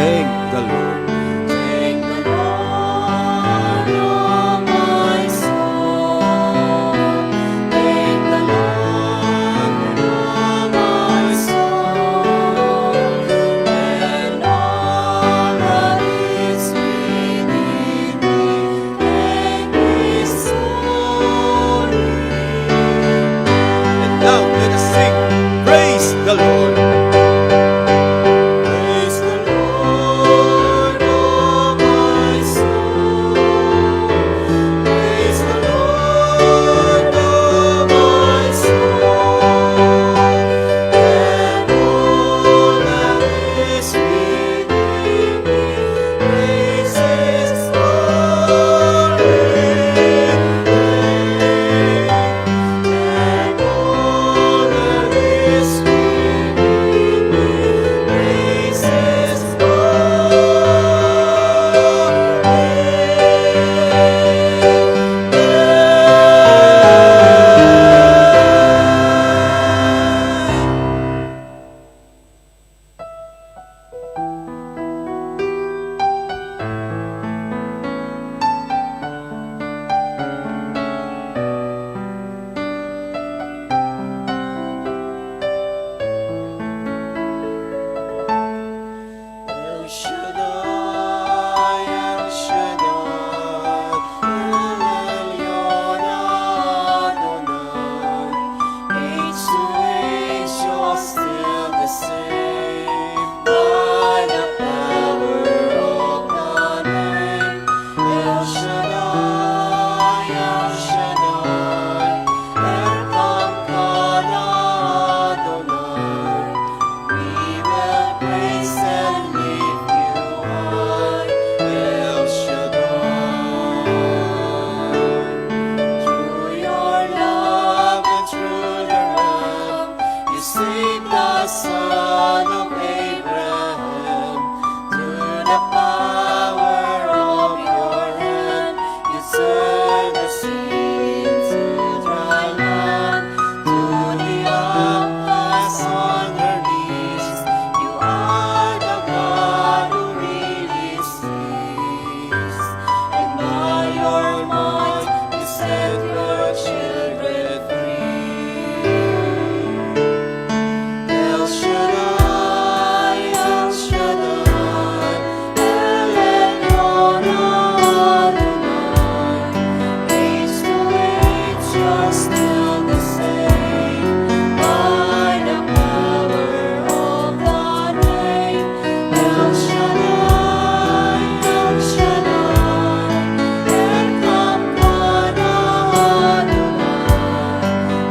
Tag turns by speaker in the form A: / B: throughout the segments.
A: Thank the Lord.
B: Thank the Lord, oh my soul. Thank the Lord, oh my soul, and all that is within me, and His glory.
A: And now let us sing, praise the Lord.
B: Praise the Lord, oh my soul. Praise the Lord, oh my soul, and all that is within me, praise His glory. And all that is within me, praise His El Shaddai, El Shaddai, El Elyon Adonai. Age to age, you're still the same. By the power of the name, El Shaddai, El Shaddai, Elkamkad Adonai. We will praise and lift you high, El Shaddai. Through your love and through the Ram, you saved the son of Abraham. Through the power of your hand, you turned the sea into dry land. To the outcasts on their knees, you are the God who really sees. And by your might, you set your children free. El Shaddai, El Shaddai, El Elyon Adonai. Age to age, you're still the same. By the power of the name, El Shaddai, El Shaddai, Elkamkad Adonai.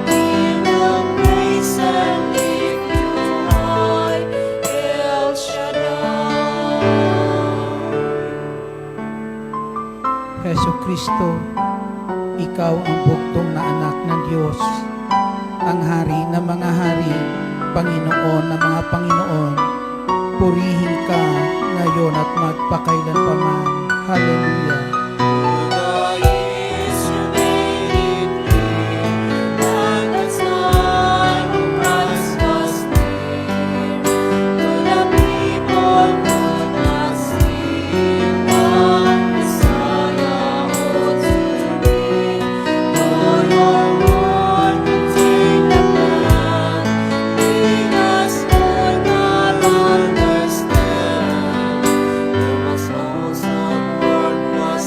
B: We will praise and lift you high, El Shaddai.
C: Heso Kristo, Ikaw ang bugtong na anak ng Diyos, ang hari ng mga hari, Panginoon ng mga Panginoon. Purihin ka ngayon at magpakailanpaman. Hallelujah.
B: Buddha is your name, and the time of Christ was near. To the people could not see what Messiah ought to be. Though your word contained the plan, leaders could not understand. There must also work was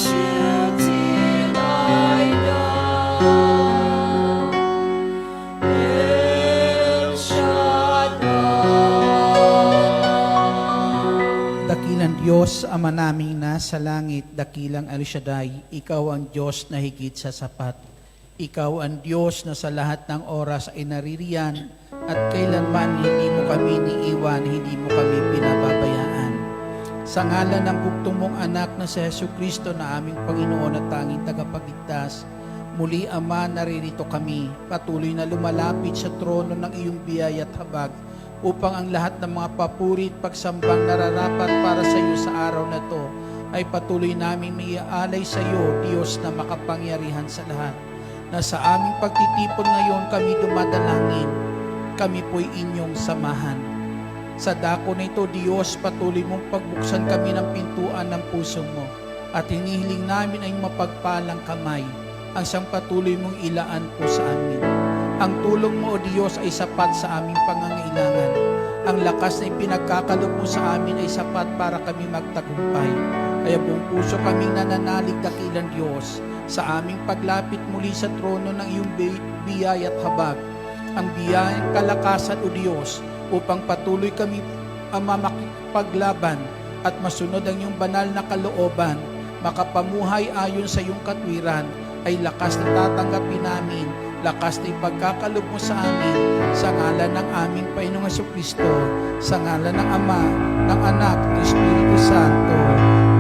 B: you till I die. El Shaddai.
C: Dakilang Diyos, Ama naming nasa langit, dakilang El Shaddai, Ikaw ang Diyos na higit sa sapat. Ikaw ang Diyos na sa lahat ng oras ay naririyan at kailanman hindi mo kami niiwan, hindi mo kami pinababayaan. Sa ngalan ng bugtong mong anak na si Jesucristo na aming Panginoon at tanging tagapagligtas, muli Ama, naririto kami, patuloy na lumalapit sa trono ng iyong biyaya at habag upang ang lahat ng mga papuri at pagsambang nararapat para sa iyo sa araw na to ay patuloy naming maiaalay sa iyo, Diyos na makapangyarihan sa lahat. Na sa aming pagtitipon ngayon kami dumadalangin, kami po'y inyong samahan. Sa dako na ito, Diyos, patuloy mong pagbuksan kami ng pintuan ng puso mo at hinihiling namin ay mapagpalang kamay ang siyang patuloy mong ilaan po sa amin. Ang tulong mo, O Diyos, ay sapat sa aming pangangailangan. Ang lakas na ipinagkakalob mo sa amin ay sapat para kami magtagumpay. Kaya buong puso kaming nananalig, dakilang Diyos, sa aming paglapit muli sa trono ng iyong biyaya at habag. Ang biyayang kalakasan, O Diyos, upang patuloy kami makipaglaban at masunod ang iyong banal na kalooban, makapamuhay ayon sa iyong katwiran, ay lakas na tatanggapin namin, lakas na ipagkakalob mo sa amin, sa ngalan ng aming Panginoong Jesucristo, sa ngalan ng Ama, ng Anak, ng Espiritu Santo.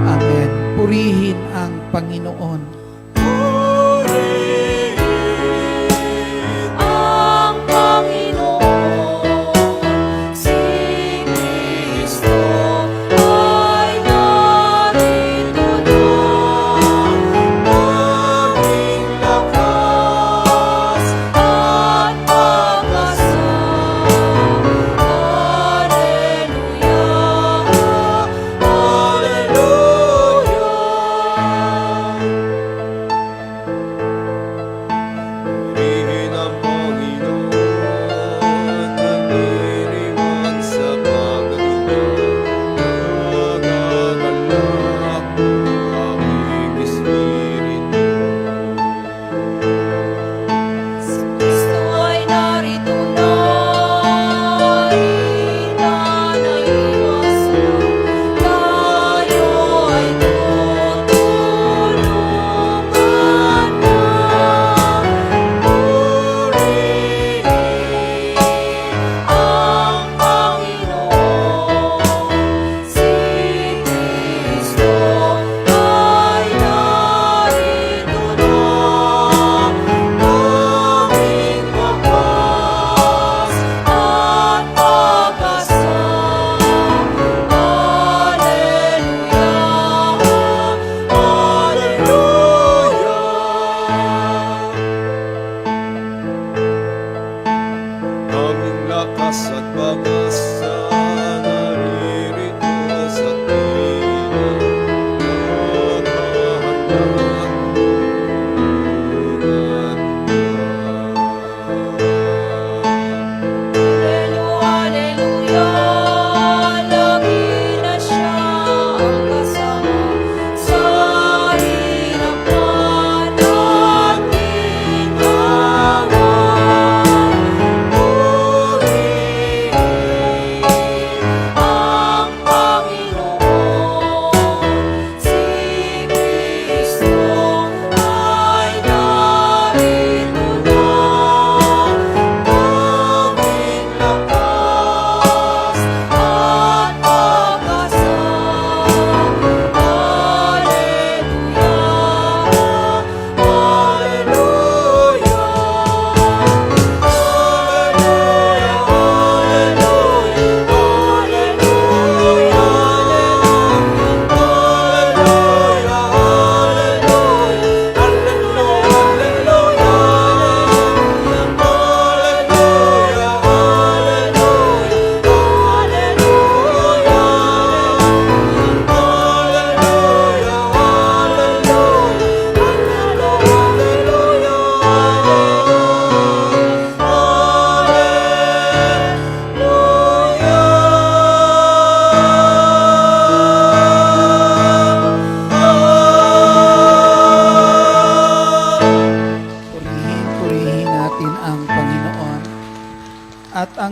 C: Amen. Purihin ang Panginoon.
B: Ang Panginoon, si Kristo ay narito na, aming lakas at pag-asa. Hallelujah, Hallelujah.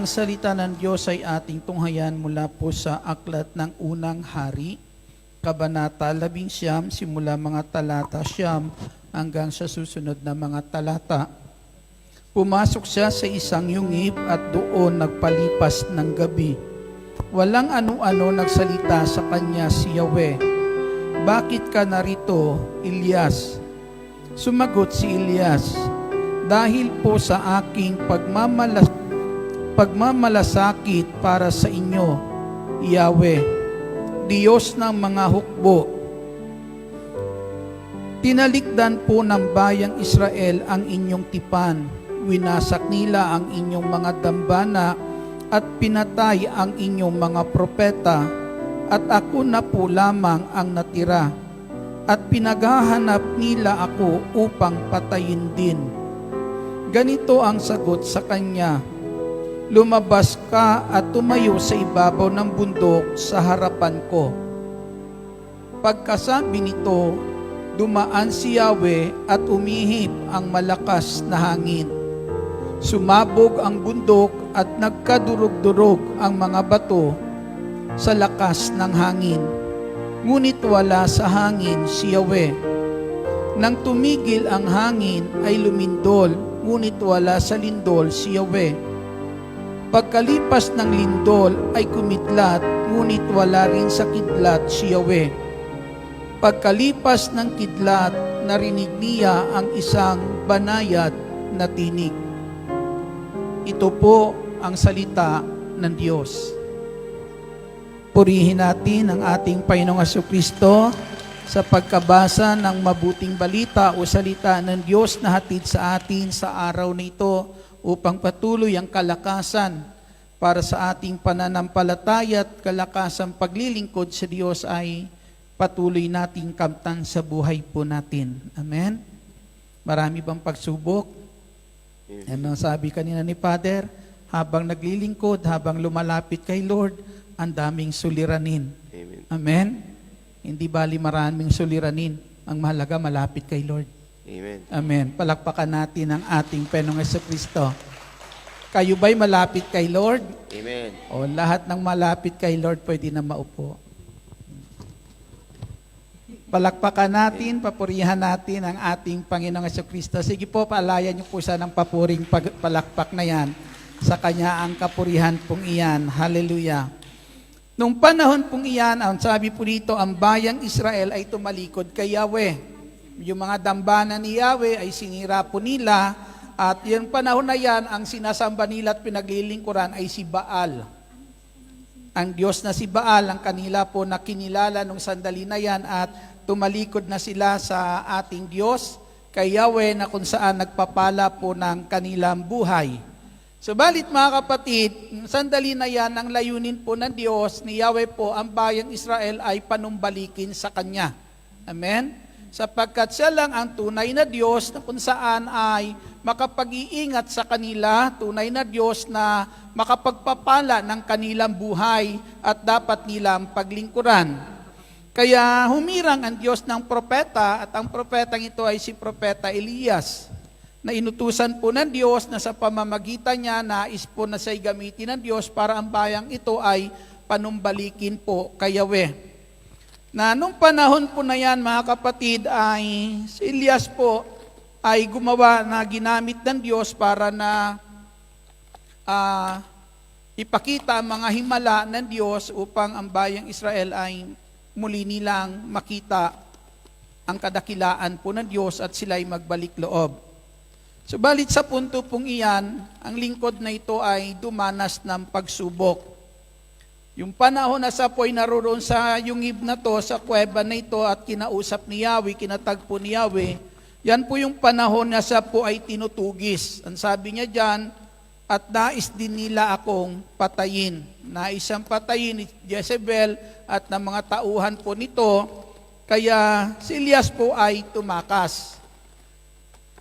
C: Ang salita ng Diyos ay ating tunghayan mula po sa aklat ng unang hari, Kabanata 11, simula mga talata 9 hanggang sa susunod na mga talata. Pumasok siya sa isang yungib at doon nagpalipas ng gabi. Walang ano-ano nagsalita sa kanya si Yahweh. Bakit ka narito, Elias? Sumagot si Elias, dahil po sa aking pagmamalasakit para sa inyo, Yahweh, Diyos ng mga hukbo. Tinalikdan po ng bayang Israel ang inyong tipan, winasak nila ang inyong mga dambana at pinatay ang inyong mga propeta, at ako na po lamang ang natira, at pinaghahanap nila ako upang patayin din. Ganito ang sagot sa kanya, lumabas ka at tumayo sa ibabaw ng bundok sa harapan ko. Pagkasabi nito, dumaan si Yahweh at umihip ang malakas na hangin. Sumabog ang bundok at nagkadurog-durog ang mga bato sa lakas ng hangin. Ngunit wala sa hangin si Yahweh. Nang tumigil ang hangin ay lumindol, ngunit wala sa lindol si Yahweh. Pagkalipas ng lindol ay kumidlat, ngunit wala rin sa kidlat si Yahweh. Pagkalipas ng kidlat, narinig niya ang isang banayad na tinig. Ito po ang salita ng Diyos. Purihin natin ang ating Panginoong Jesucristo sa pagkabasa ng mabuting balita o salita ng Diyos na hatid sa atin sa araw na ito, upang patuloy ang kalakasan para sa ating pananampalataya at kalakasang paglilingkod sa Diyos ay patuloy nating kamtan sa buhay po natin. Amen? Marami bang pagsubok? Ano sabi kanina ni Father? Habang naglilingkod, habang lumalapit kay Lord, ang daming suliranin.
A: Amen.
C: Amen? Hindi bali maraming suliranin. Ang mahalaga, malapit kay Lord.
A: Amen.
C: Amen. Palakpakan natin ang ating Panginoong Jesucristo. Kayo ba'y malapit kay Lord?
A: Amen.
C: O lahat ng malapit kay Lord pwede na maupo. Palakpakan natin, papurihan natin ang ating Panginoong Jesucristo. Sige po, paalayan niyo po siya ng papuring palakpak na yan. Sa Kanya ang kapurihan pong iyan. Hallelujah. Nung panahon pong iyan, ang sabi po dito, ang bayang Israel ay tumalikod kay Yahweh. Yung mga dambana ni Yahweh ay sinira po nila, at yung panahon na yan, ang sinasamba nila at pinaglilingkuran ay si Baal. Ang Diyos na si Baal, ang kanila po na kinilala nung sandali na yan, at tumalikod na sila sa ating Diyos, kay Yahweh, na kung saan nagpapala po ng kanilang buhay. Subalit mga kapatid, sandali na yan, ang layunin po ng Diyos ni Yahweh po, ang bayang Israel ay panumbalikin sa Kanya. Amen? Sapagkat siya lang ang tunay na Diyos na kung saan ay makapag-iingat sa kanila, tunay na Diyos na makapagpapala ng kanilang buhay at dapat nilang paglingkuran. Kaya humirang ang Diyos ng propeta, at ang propetang ito ay si Propeta Elias, na inutusan po ng Diyos na sa pamamagitan niya nais po na siya'y gamitin ng Diyos para ang bayang ito ay panumbalikin po kay Yahweh. Na nung panahon po na yan, mga kapatid, ay si Elias po ay gumawa na ginamit ng Diyos para na ipakita ang mga himala ng Diyos upang ang bayang Israel ay muli nilang makita ang kadakilaan po ng Diyos at sila'y magbalik loob. Subalit sa punto pong iyan, ang lingkod na ito ay dumanas ng pagsubok. Yung panahon na sa po ay naroon sa yungib na to, sa kuweba na ito, at kinausap ni Yahweh, kinatagpo ni Yahweh, yan po yung panahon na sa po ay tinutugis. Ang sabi niya dyan, at nais din nila akong patayin. Naisang patayin ni Jezebel at ng mga tauhan po nito, kaya si Elias po ay tumakas.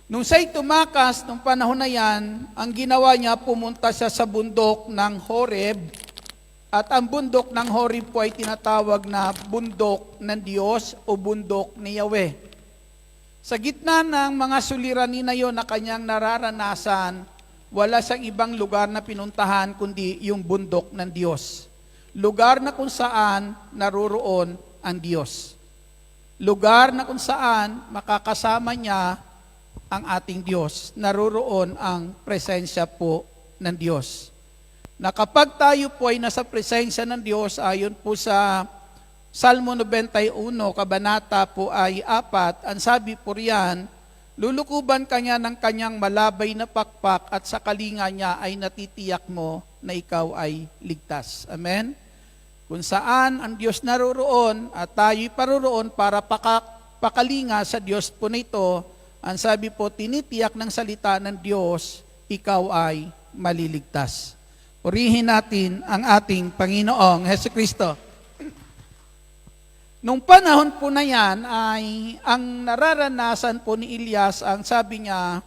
C: Nung siya'y tumakas, nung panahon na yan, ang ginawa niya, pumunta siya sa bundok ng Horeb. At ang bundok ng Horeb po ay tinatawag na bundok ng Diyos o bundok ni Yahweh. Sa gitna ng mga suliranin na yon na kanyang nararanasan, wala siyang ibang lugar na pinuntahan kundi yung bundok ng Diyos. Lugar na kung saan naroroon ang Diyos. Lugar na kung saan makakasama niya ang ating Diyos. Naroroon ang presensya po ng Diyos. Na kapag tayo po ay nasa presensya ng Diyos, ayon po sa Salmo 91, kabanata po ay 4, ang sabi po riyan, lulukuban ka niya ng kanyang malabay na pakpak at sa kalinga niya ay natitiyak mo na ikaw ay ligtas. Amen? Kung saan ang Diyos naroroon at tayo'y paroroon para pakalinga sa Diyos po nito, ang sabi po, tinitiyak ng salita ng Diyos, ikaw ay maliligtas. Purihin natin ang ating Panginoong Hesukristo. Nung panahon po na yan ay ang nararanasan po ni Elias, ang sabi niya,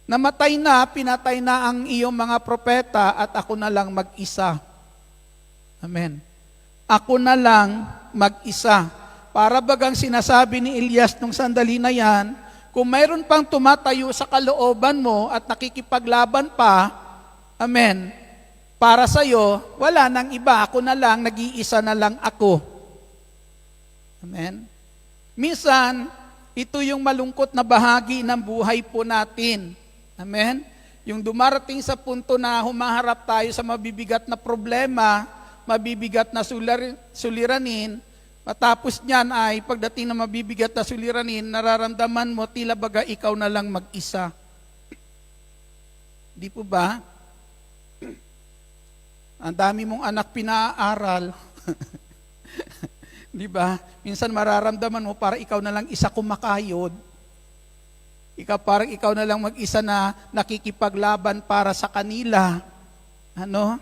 C: namatay na, pinatay na ang iyong mga propeta at ako na lang mag-isa. Amen. Ako na lang mag-isa. Para bagang sinasabi ni Elias nung sandali na yan, kung mayroon pang tumatayo sa kalooban mo at nakikipaglaban pa, amen, para sa'yo, wala nang iba, ako na lang, nag-iisa na lang ako. Amen? Minsan, ito yung malungkot na bahagi ng buhay po natin. Amen? Yung dumarating sa punto na humaharap tayo sa mabibigat na problema, mabibigat na suliranin, matapos niyan ay pagdating na mabibigat na suliranin, nararamdaman mo tila baga ikaw na lang mag-isa. Di po ba? Ang dami mong anak pinaaral. Di ba? Minsan mararamdaman mo para ikaw na lang isa kumakayod. Parang ikaw na lang mag-isa na nakikipaglaban para sa kanila. Ano?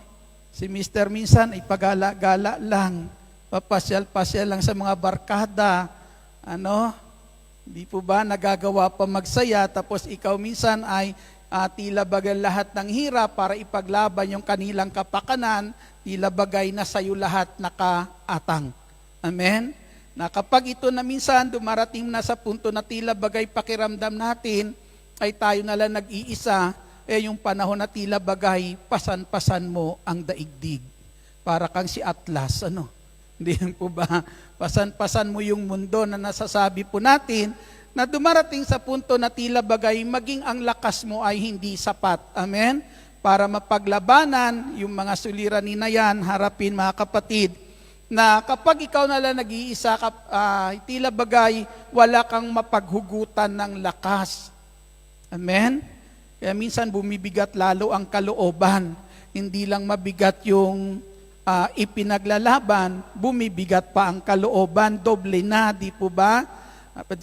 C: Si Mr. minsan ay pagala-gala lang. Papasyal-pasyal lang sa mga barkada. Ano? Di po ba nagagawa pa magsaya tapos ikaw minsan ay tila bagay lahat ng hirap para ipaglaban yung kanilang kapakanan, tila bagay na sa'yo lahat nakaatang. Amen? Na kapag ito na minsan dumarating na sa punto na tila bagay pakiramdam natin, ay tayo na lang nag-iisa, yung panahon na tila bagay pasan-pasan mo ang daigdig. Para kang si Atlas, ano? Hindi po ba? Pasan-pasan mo yung mundo na nasasabi po natin, na dumarating sa punto na tila bagay, maging ang lakas mo ay hindi sapat. Amen? Para mapaglabanan yung mga suliranin na yan, harapin mga kapatid, na kapag ikaw na lang nag-iisa, tila bagay, wala kang mapaghugutan ng lakas. Amen? Kaya minsan bumibigat lalo ang kalooban. Hindi lang mabigat yung ipinaglalaban, bumibigat pa ang kalooban, doble na, di po ba?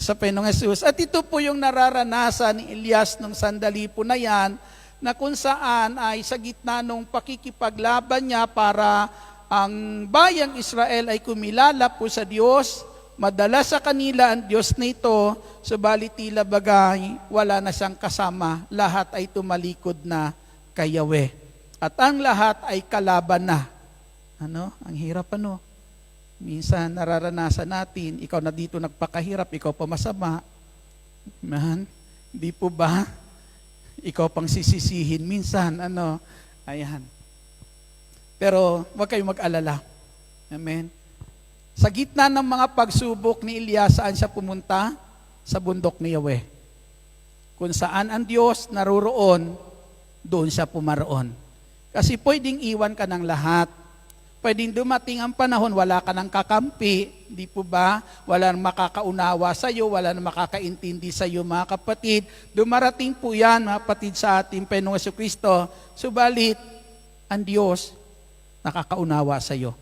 C: Sa Panginoong Jesus. At ito po yung nararanasan ni Elias nung sandali po na yan, na kung saan ay sa gitna nung pakikipaglaban niya para ang bayang Israel ay kumilala po sa Diyos, madala sa kanila ang Diyos nito, subalit tila bagay, wala na siyang kasama, lahat ay tumalikod na kay Yahweh. At ang lahat ay kalaban na. Ano? Ang hirap ano? Minsan nararanasan natin, ikaw na dito nagpakahirap, ikaw pa masama. Man, di po ba? Ikaw pang sisisihin minsan, ano? Ayan. Pero huwag kayong mag-alala. Amen. Sa gitna ng mga pagsubok ni Elias, saan siya pumunta? Sa bundok ni Yahweh. Kung saan ang Diyos naroroon, doon siya pumaroon. Kasi pwedeng iwan ka ng lahat. Pwedeng dumating ang panahon, wala ka ng kakampi, di po ba? Wala nang makakaunawa sa iyo, wala nang makakaintindi sa iyo, mga kapatid. Dumarating po yan, mga kapatid, sa ating Panginoong Jesucristo. Subalit, ang Diyos nakakaunawa sa iyo.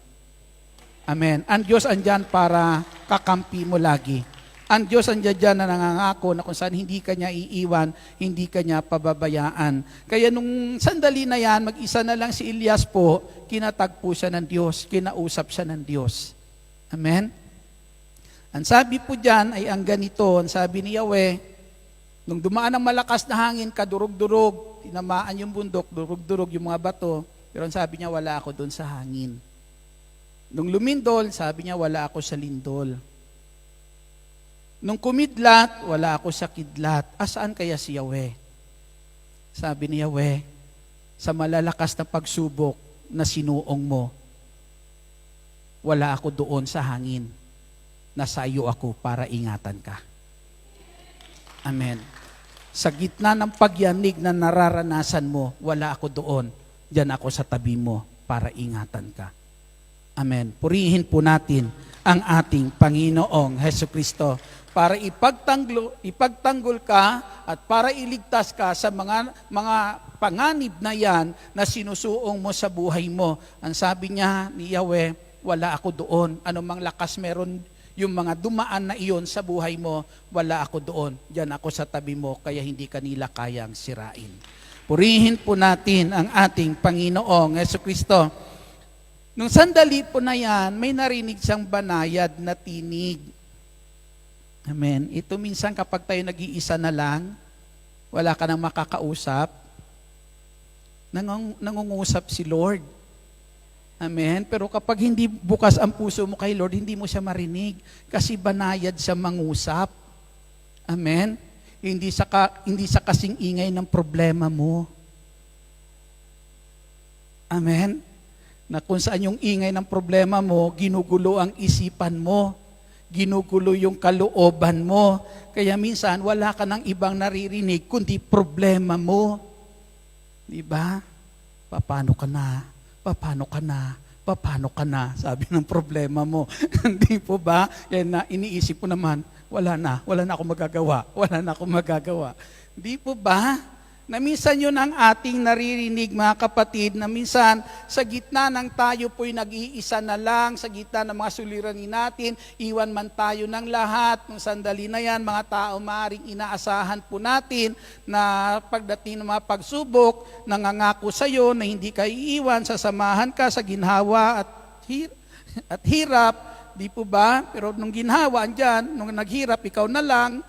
C: Amen. Ang Diyos andyan para kakampi mo lagi. Ang Diyos andyan dyan na nangangako na kung saan hindi ka niya iiwan, hindi ka niya pababayaan. Kaya nung sandali na yan, mag-isa na lang si Elias po, kinatagpo siya ng Diyos, kinausap siya ng Diyos. Amen? Ang sabi po dyan ay ang ganito, ang sabi ni Yahweh, nung dumaan ang malakas na hangin, kadurog-durog, tinamaan yung bundok, durog-durog yung mga bato, pero sabi niya, wala ako doon sa hangin. Nung lumindol, sabi niya, wala ako sa lindol. Nung kumidlat, wala ako sa kidlat. Asaan kaya si Yahweh? Sabi ni Yahweh, sa malalakas na pagsubok na sinuong mo, wala ako doon sa hangin. Nasa iyo ako para ingatan ka. Amen. Sa gitna ng pagyanig na nararanasan mo, wala ako doon. Diyan ako sa tabi mo para ingatan ka. Amen. Purihin po natin ang ating Panginoong Hesukristo para ipagtanggol ka at para iligtas ka sa mga panganib na yan na sinusuong mo sa buhay mo. Ang sabi niya ni Yahweh, wala ako doon. Anumang lakas meron yung mga dumaan na iyon sa buhay mo, wala ako doon. Diyan ako sa tabi mo, kaya hindi kanila kayang sirain. Purihin po natin ang ating Panginoong Hesukristo. Nung sandali po na yan, may narinig siyang banayad na tinig. Amen. Ito minsan kapag tayo nag-iisa na lang, wala ka nang makakausap, nangungusap si Lord. Amen. Pero kapag hindi bukas ang puso mo kay Lord, hindi mo siya marinig kasi banayad siya mangusap. Amen. Hindi sa kasing ingay ng problema mo. Amen. Na kung saan yung ingay ng problema mo, ginugulo ang isipan mo, ginugulo yung kalooban mo. Kaya minsan wala ka ng ibang naririnig kundi problema mo. Di ba? Paano ka na? Paano ka na? Paano ka na? Sabi ng problema mo. Hindi po ba? Yan na, iniisip ko naman, wala na akong magagawa. Hindi po ba? Na minsan yun ang ating naririnig, mga kapatid, na minsan sa gitna ng tayo po'y nag-iisa na lang, sa gitna ng mga suliranin natin, iwan man tayo ng lahat, nung sandali na yan, mga tao maaaring inaasahan po natin na pagdating ng mga pagsubok, nangangako sa iyo na hindi ka iiwan, sasamahan ka sa ginhawa at hirap, di po ba? Pero nung ginhawa, andyan, nung naghirap, ikaw na lang,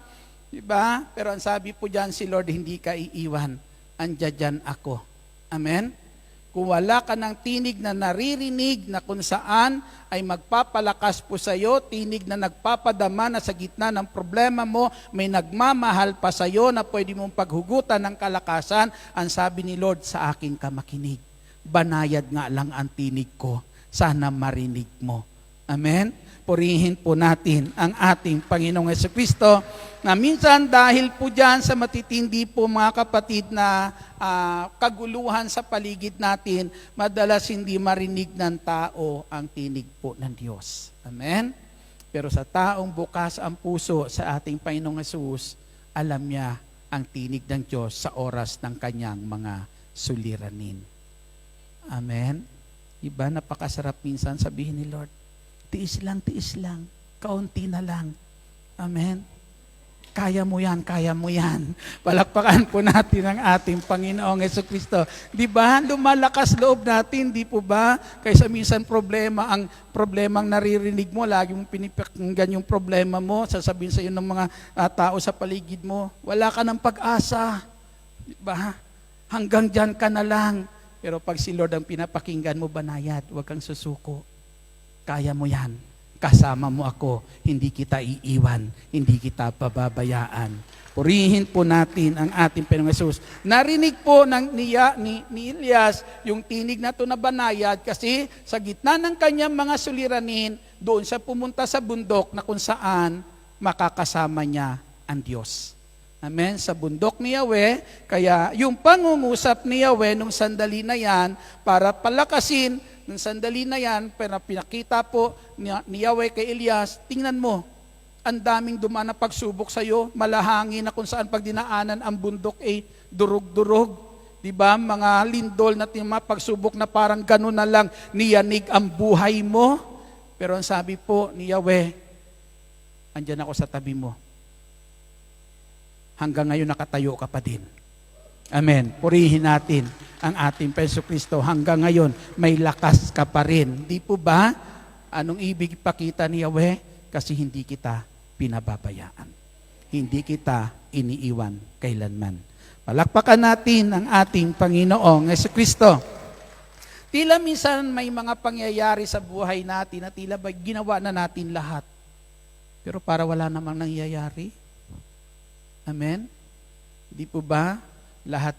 C: diba? Pero ang sabi po dyan, si Lord, hindi ka iiwan. Andyan ako. Amen? Kung wala ka ng tinig na naririnig na kung saan ay magpapalakas po sa iyo, tinig na nagpapadama na sa gitna ng problema mo, may nagmamahal pa sa iyo na pwede mong paghugutan ng kalakasan, ang sabi ni Lord, sa akin ka makinig. Banayad nga lang ang tinig ko. Sana marinig mo. Amen? Purihin po natin ang ating Panginoong Hesukristo na minsan dahil po dyan sa matitindi po mga kapatid na kaguluhan sa paligid natin, madalas hindi marinig ng tao ang tinig po ng Diyos. Amen? Pero sa taong bukas ang puso sa ating Panginoong Hesus, alam niya ang tinig ng Diyos sa oras ng kanyang mga suliranin. Amen? Iba, napakasarap minsan sabihin ni Lord, tiis lang, kaunti na lang. Amen. Kaya mo yan. Palakpakan po natin ang ating Panginoong Hesukristo. Di ba? Lumalakas loob natin, di po ba? Kaysa minsan ang problemang naririnig mo, lagi mong pinipakinggan yung problema mo, sasabihin sa iyo ng mga tao sa paligid mo, wala ka ng pag-asa. Di ba? Hanggang dyan ka na lang. Pero pag si Lord ang pinapakinggan mo, banayad, huwag kang susuko. Kaya mo yan. Kasama mo ako. Hindi kita iiwan. Hindi kita pababayaan. Purihin po natin ang ating Panginoong Hesus. Narinig po ni Elias yung tinig na ito na banayad kasi sa gitna ng kanyang mga suliranin, doon siya pumunta sa bundok na kung saan makakasama niya ang Diyos. Amen? Sa bundok ni Yahweh, kaya yung pangungusap ni Yahweh nung sandali na yan para palakasin nung sandali na yan, pero pinakita po ni Yahweh kay Elias, tingnan mo, ang daming dumaan na pagsubok sa iyo, malahangin na kung saan pag dinaanan ang bundok durug-durug. Diba? Mga lindol na pagsubok na parang gano'n na lang niyanig ang buhay mo. Pero ang sabi po ni Yahweh, andyan ako sa tabi mo. Hanggang ngayon nakatayo ka pa din. Amen. Purihin natin ang ating Jesucristo. Hanggang ngayon, may lakas ka pa rin. Di po ba? Anong ibig ipakita ni Yahweh? Kasi hindi kita pinababayaan. Hindi kita iniiwan kailanman. Palakpakan natin ang ating Panginoong Jesucristo. Tila minsan may mga pangyayari sa buhay natin na tila ba ginawa na natin lahat. Pero para wala namang nangyayari. Amen? Di po ba? Lahat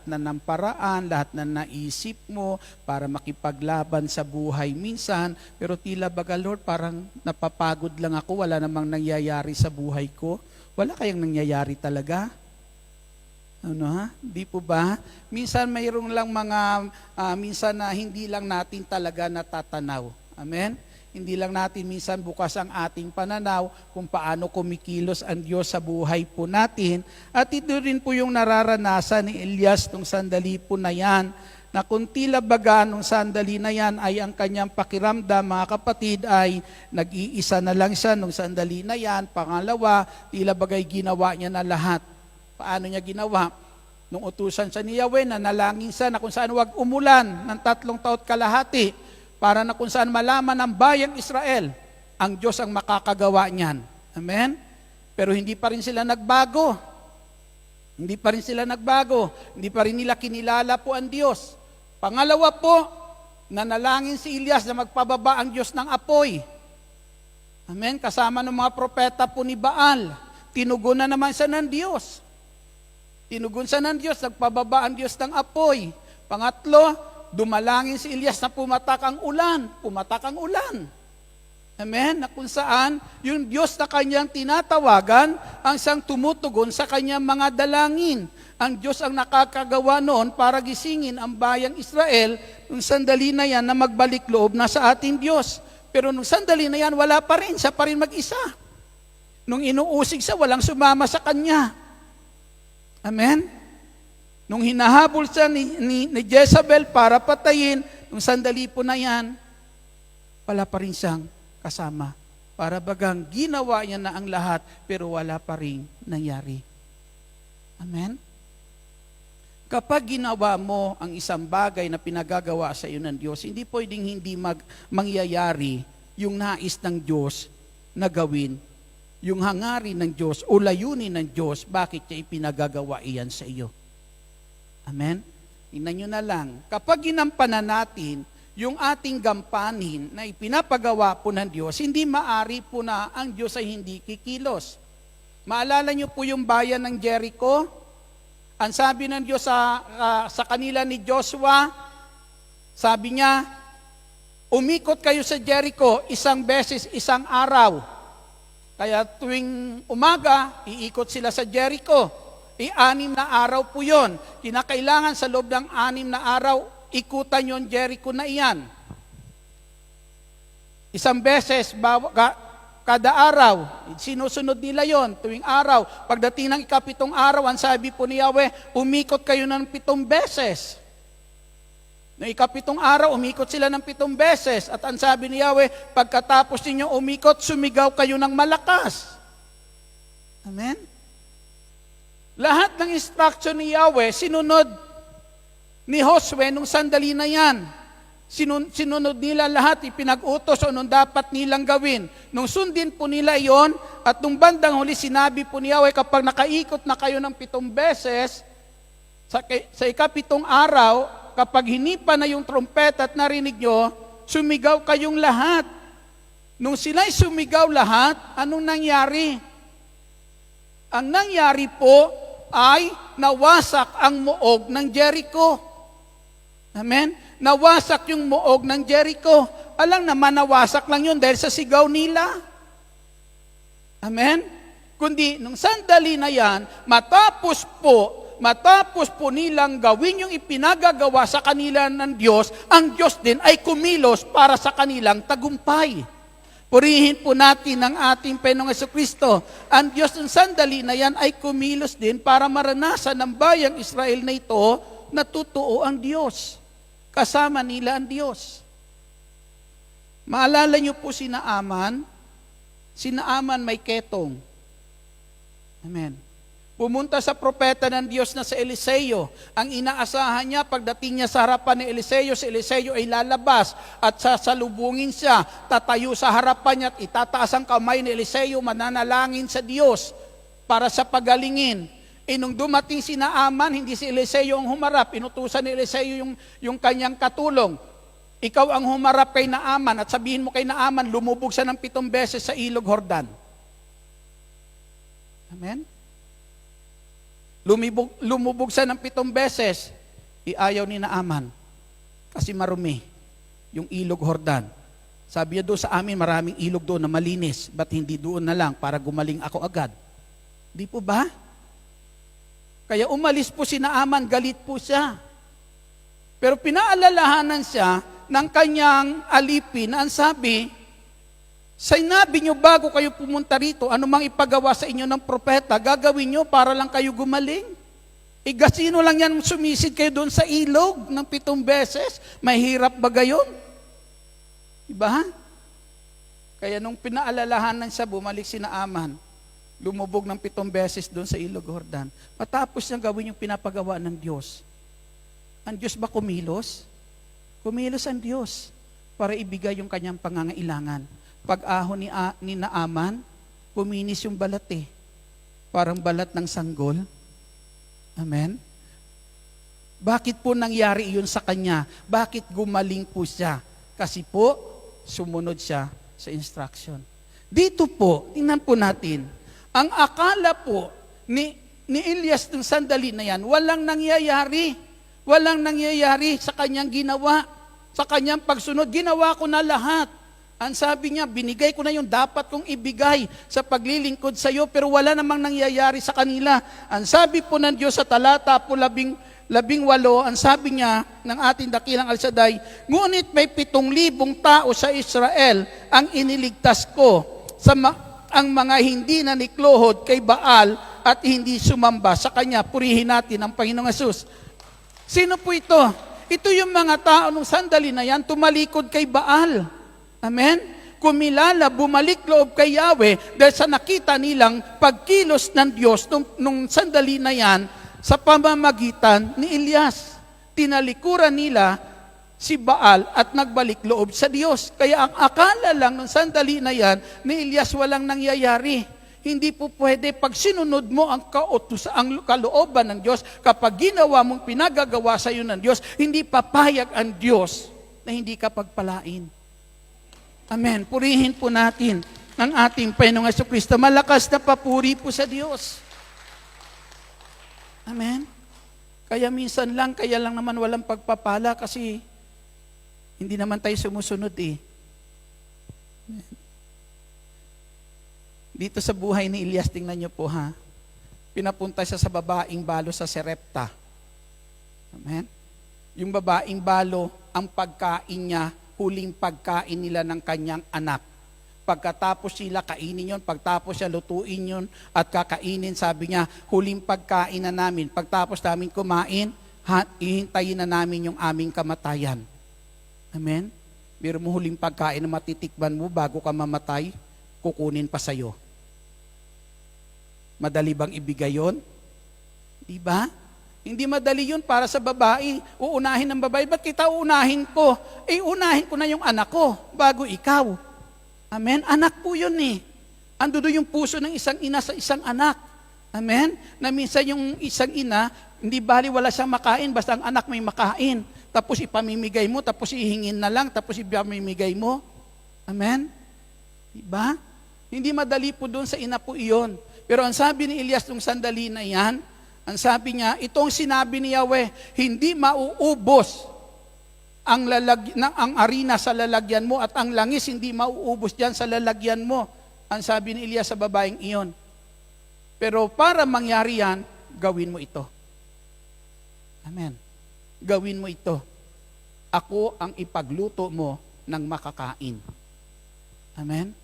C: na ng paraan, lahat na naisip mo para makipaglaban sa buhay minsan, pero tila baga, Lord, parang napapagod lang ako, wala namang nangyayari sa buhay ko. Wala kayang nangyayari talaga? Ano ha? Di po ba? Minsan mayroong lang minsan na hindi lang natin talaga natatanaw. Amen? Hindi lang natin minsan bukas ang ating pananaw kung paano kumikilos ang Diyos sa buhay po natin. At ito rin po yung nararanasan ni Elias nung sandali po na yan, na kung tila baga nung sandali na yan ay ang kanyang pakiramdam, mga kapatid, ay nag-iisa na lang siya nung sandali na yan. Pangalawa, tila bagay ginawa niya na lahat. Paano niya ginawa? Nung utusan siya ni Yahweh, nanalangin siya na kung saan wag umulan ng 3 taon kalahati, para na kung saan malaman ng bayang Israel, ang Diyos ang makakagawa niyan. Amen? Pero hindi pa rin sila nagbago. Hindi pa rin sila nagbago. Hindi pa rin nila kinilala po ang Diyos. Pangalawa po, nanalangin si Elias na magpababa ang Diyos ng apoy. Amen? Kasama ng mga propeta po ni Baal. Tinugon na naman siya ng Diyos. Tinugon siya ng Diyos, nagpababa ang Diyos ng apoy. Pangatlo, dumalangin si Elias na pumatak ang ulan. Pumatak ang ulan. Amen? Na kung saan, yung Diyos na kanyang tinatawagan, ang siyang tumutugon sa kanyang mga dalangin. Ang Diyos ang nakakagawa noon para gisingin ang bayang Israel nung sandali na yan na magbalik loob na sa ating Diyos. Pero nung sandali na yan, wala pa rin. Siya pa rin mag-isa. Nung inuusig siya, walang sumama sa kanya. Amen? Nung hinahabol siya ni Jezebel para patayin, nung sandali po na yan, wala pa rin siyang kasama. Para bagang ginawa niya na ang lahat, pero wala pa rin nangyari. Amen? Kapag ginawa mo ang isang bagay na pinagagawa sa iyo ng Diyos, hindi pwedeng hindi mangyayari yung nais ng Diyos na gawin, yung hangarin ng Diyos o layunin ng Diyos, bakit niya ipinagagawa iyan sa iyo. Amen? Tingnan nyo na lang, kapag ginampanan natin yung ating gampanin na ipinapagawa po ng Diyos, hindi maari po na ang Diyos ay hindi kikilos. Maalala nyo po yung bayan ng Jericho? Ang sabi ng Diyos sa kanila ni Joshua, sabi niya, umikot kayo sa Jericho 1 beses 1 araw. Kaya tuwing umaga, iikot sila sa Jericho. 6 na araw po yun. Kinakailangan sa loob ng 6 na araw, ikutan yung Jericho na iyan. 1 beses kada araw. Sinusunod nila yon tuwing araw. Pagdating ng 7 araw, ang sabi po ni Yahweh, umikot kayo ng 7 beses. Noong 7 araw, umikot sila ng 7 beses. At ang sabi ni Yahweh, pagkatapos ninyo umikot, sumigaw kayo ng malakas. Amen? Lahat ng instruction ni Yahweh, sinunod ni Josue nung sandali na yan. Sinunod nila lahat, ipinag-utos o nung dapat nilang gawin. Nung sundin po nila yon at nung bandang huli, sinabi po ni Yahweh, kapag nakaikot na kayo ng 7 beses, sa 7 araw, kapag hinipa na yung trompeta at narinig nyo, sumigaw kayong lahat. Nung sila'y sumigaw lahat, anong nangyari? Ang nangyari po ay nawasak ang muog ng Jericho. Amen? Nawasak yung muog ng Jericho. Alam naman, nawasak lang yun dahil sa sigaw nila. Amen? Kundi, nung sandali na yan, matapos po nilang gawin yung ipinagagawa sa kanila ng Diyos, ang Diyos din ay kumilos para sa kanilang tagumpay. Purihin po natin ang ating Panginoong Jesucristo. Ang Diyos ng sandali na yan ay kumilos din para maranasan ng bayang Israel na ito na totoo ang Diyos. Kasama nila ang Diyos. Maalala niyo po si Naaman may ketong. Amen. Pumunta sa propeta ng Diyos na si Eliseo. Ang inaasahan niya, pagdating niya sa harapan ni Eliseo, si Eliseo ay lalabas at sasalubungin siya, tatayo sa harapan niya at itataas ang kamay ni Eliseo, mananalangin sa Diyos para sa pagalingin. Nung dumating si Naaman, hindi si Eliseo ang humarap, inutusan ni Eliseo yung kanyang katulong. Ikaw ang humarap kay Naaman at sabihin mo kay Naaman, lumubog siya ng 7 beses sa ilog Jordan. Amen? Lumubog siya ng 7 beses. Iayaw ni Naaman. Kasi marumi yung ilog Jordan. Sabi niya doon sa amin, maraming ilog doon na malinis. Ba't hindi doon na lang para gumaling ako agad? Di po ba? Kaya umalis po si Naaman, galit po siya. Pero pinaalalahanan siya ng kanyang alipin na ang sabi, sinabi niyo bago kayo pumunta rito, anumang ipagawa sa inyo ng propeta, gagawin niyo para lang kayo gumaling. Gasino lang yan sumisid kayo doon sa ilog ng 7 beses? Mahirap ba gayon? Diba? Kaya nung pinaalalahanan siya, bumalik si Naaman. Lumubog ng 7 beses doon sa ilog Jordan. Matapos niyang gawin yung pinapagawa ng Diyos. Ang Diyos ba kumilos? Kumilos ang Diyos para ibigay yung kanyang pangangailangan. Pag-ahon ni Naaman, kuminis yung balat eh. Parang balat ng sanggol. Amen? Bakit po nangyari iyon sa kanya? Bakit gumaling po siya? Kasi po, sumunod siya sa instruction. Dito po, tingnan po natin, ang akala po ni Elias ng sandali na yan, walang nangyayari. Walang nangyayari sa kanyang ginawa. Sa kanyang pagsunod, ginawa ko na lahat. Ang sabi niya, binigay ko na yung dapat kong ibigay sa paglilingkod sa iyo, pero wala namang nangyayari sa kanila. Ang sabi po ng Diyos sa talata po 18, ang sabi niya ng ating dakilang Al Shaddai, ngunit may 7,000 tao sa Israel ang iniligtas ko ang mga hindi naniklohod kay Baal at hindi sumamba sa kanya. Purihin natin ang Panginoong Hesus. Sino po ito? Ito yung mga tao nung sandali na yan, tumalikod kay Baal. Amen? Kumilala, bumalik loob kay Yahweh dahil sa nakita nilang pagkilos ng Diyos nung sandali na yan sa pamamagitan ni Elias. Tinalikuran nila si Baal at nagbalik loob sa Diyos. Kaya ang akala lang nung sandali na yan ni Elias walang nangyayari. Hindi po pwede pag sinunod mo ang kalooban ng Diyos, kapag ginawa mong pinagagawa sa iyo ng Diyos, hindi papayag ang Diyos na hindi ka pagpalain. Amen. Purihin po natin ang ating Panginoong Jesucristo. Malakas na papuri po sa Diyos. Amen. Kaya minsan lang, kaya lang naman walang pagpapala kasi hindi naman tayo sumusunod eh. Amen. Dito sa buhay ni Elias, tingnan niyo po ha. Pinapunta siya sa babaeng balo sa Serepta. Amen. Yung babaeng balo, ang pagkain niya, huling pagkain nila ng kanyang anak. Pagkatapos sila kainin yon, pagtapos siya lutuin yon at kakainin, sabi niya, huling pagkain na namin. Pagtapos namin kumain, ihintayin na namin yung aming kamatayan. Amen? Pero mo huling pagkain na matitikban mo bago ka mamatay, kukunin pa sa'yo. Madali bang ibigay yon? Diba? Hindi madali yun para sa babae. Uunahin ng babae. Ba't kita uunahin ko? Unahin ko na yung anak ko bago ikaw. Amen? Anak po yun eh. Ando doon yung puso ng isang ina sa isang anak. Amen? Na minsan yung isang ina, hindi bali wala siyang makain, basta ang anak may makain. Tapos ipamimigay mo, tapos ihingin na lang, tapos ipamimigay mo. Amen? Diba? Hindi madali po doon sa ina po iyon. Pero ang sabi ni Elias nung sandali na yan, ang sabi niya, itong sinabi ni Yahweh, hindi mauubos ang arina sa lalagyan mo at ang langis hindi mauubos diyan sa lalagyan mo. Ang sabi ni Elias sa babaeng iyon. Pero para mangyari yan, gawin mo ito. Amen. Gawin mo ito. Ako ang ipagluto mo ng makakain. Amen.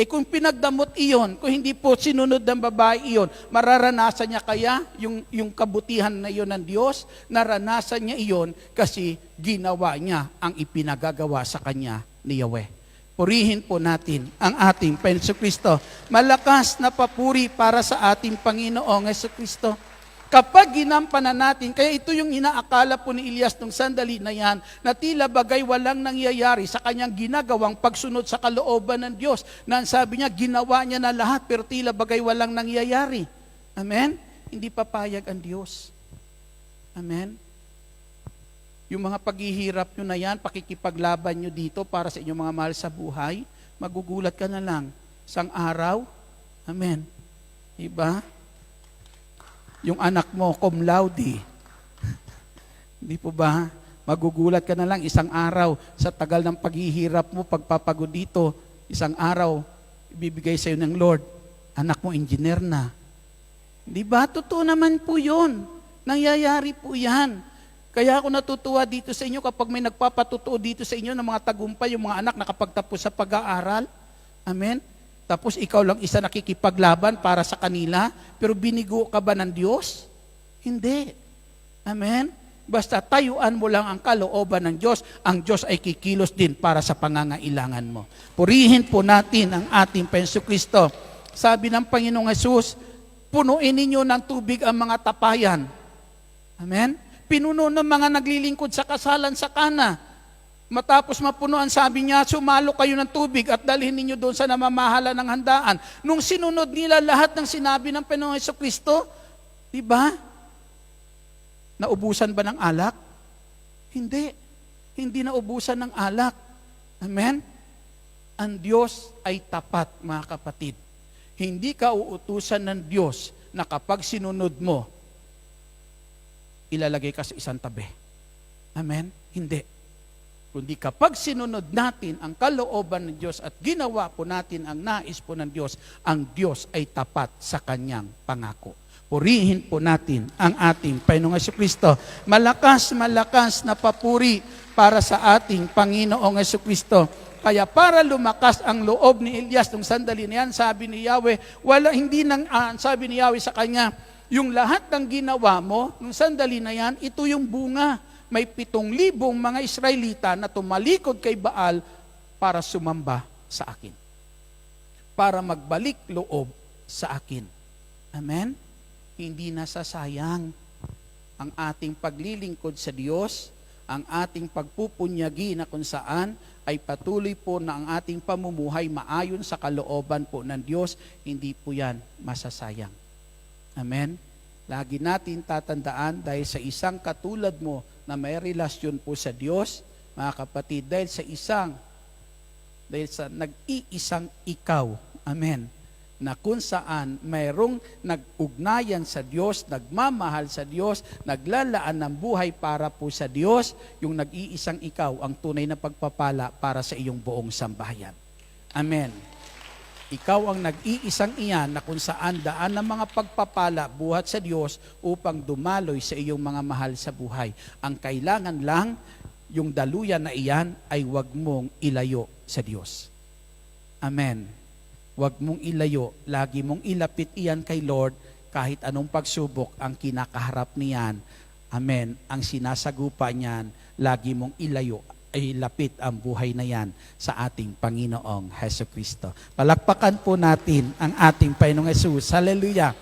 C: Kung pinagdamot iyon, kung hindi po sinunod ng babae iyon, mararanasan niya kaya yung kabutihan na iyon ng Diyos? Naranasan niya iyon kasi ginawa niya ang ipinagagawa sa kanya ni Yahweh. Purihin po natin ang ating Panginoong Jesucristo. Malakas na papuri para sa ating Panginoong Jesucristo. Kapag ginampanan natin, kaya ito yung inaakala po ni Elias nung sandali na yan, na tila bagay walang nangyayari sa kanyang ginagawang pagsunod sa kalooban ng Diyos. Na sabi niya, ginawa niya na lahat, pero tila bagay walang nangyayari. Amen? Hindi papayag ang Diyos. Amen? Yung mga paghihirap nyo na yan, pakikipaglaban nyo dito para sa inyong mga mahal sa buhay, magugulat ka na lang. Isang araw, amen. Diba? Yung anak mo, cum laude. Hindi po ba? Magugulat ka na lang isang araw sa tagal ng paghihirap mo, pagpapagod dito, isang araw, ibibigay sa'yo ng Lord, anak mo engineer na. Di ba? Totoo naman po yun. Nangyayari po yan. Kaya ako natutuwa dito sa inyo kapag may nagpapatutuo dito sa inyo ng mga tagumpay, yung mga anak nakapagtapos sa pag-aaral. Amen? Tapos ikaw lang isa nakikipaglaban para sa kanila, pero binigo ka ba ng Diyos? Hindi. Amen? Basta tayuan mo lang ang kalooban ng Diyos, ang Diyos ay kikilos din para sa pangangailangan mo. Purihin po natin ang ating Penso Kristo. Sabi ng Panginoong Hesus, punuin ninyo ng tubig ang mga tapayan. Amen? Pinuno ng mga naglilingkod sa kasalan sa Kana. Matapos mapunuan, sabi niya, sumalo kayo ng tubig at dalhin ninyo doon sa namamahala ng handaan. Nung sinunod nila lahat ng sinabi ng Panginoong Jesucristo, di ba? Naubusan ba ng alak? Hindi. Hindi naubusan ng alak. Amen? Ang Diyos ay tapat, mga kapatid. Hindi ka uutusan ng Diyos na kapag sinunod mo, ilalagay ka sa isang tabi. Amen? Hindi. Kundi kapag sinunod natin ang kalooban ng Diyos at ginawa po natin ang nais po ng Diyos, ang Diyos ay tapat sa kanyang pangako. Purihin po natin ang ating Panginoong Jesucristo. Malakas, malakas na papuri para sa ating Panginoong Jesucristo. Kaya para lumakas ang loob ni Elias nung sandali na yan, sabi ni Yahweh, sabi ni Yahweh sa kanya, yung lahat ng ginawa mo, nung sandali na yan, ito yung bunga. May 7,000 mga Israelita na tumalikod kay Baal para sumamba sa akin. Para magbalik loob sa akin. Amen? Hindi nasasayang ang ating paglilingkod sa Diyos, ang ating pagpupunyagi na kung saan ay patuloy po na ang ating pamumuhay maayon sa kalooban po ng Diyos, hindi po yan masasayang. Amen? Lagi natin tatandaan dahil sa isang katulad mo na may relasyon po sa Diyos, mga kapatid, dahil sa nag-iisang ikaw, amen, na kung saan mayroong nag-ugnayan sa Diyos, nagmamahal sa Diyos, naglalaan ng buhay para po sa Diyos, yung nag-iisang ikaw ang tunay na pagpapala para sa iyong buong sambahayan. Amen. Ikaw ang nag-iisang iyan na kung saan daan ng mga pagpapala buhat sa Diyos upang dumaloy sa iyong mga mahal sa buhay. Ang kailangan lang, yung daluyan na iyan ay huwag mong ilayo sa Diyos. Amen. Huwag mong ilayo, lagi mong ilapit iyan kay Lord kahit anong pagsubok ang kinakaharap niyan. Amen. Ang sinasagupa niyan, lagi mong ilayo ay lapit ang buhay na yan sa ating Panginoong Jesucristo. Palakpakan po natin ang ating Panginoong Jesus. Hallelujah.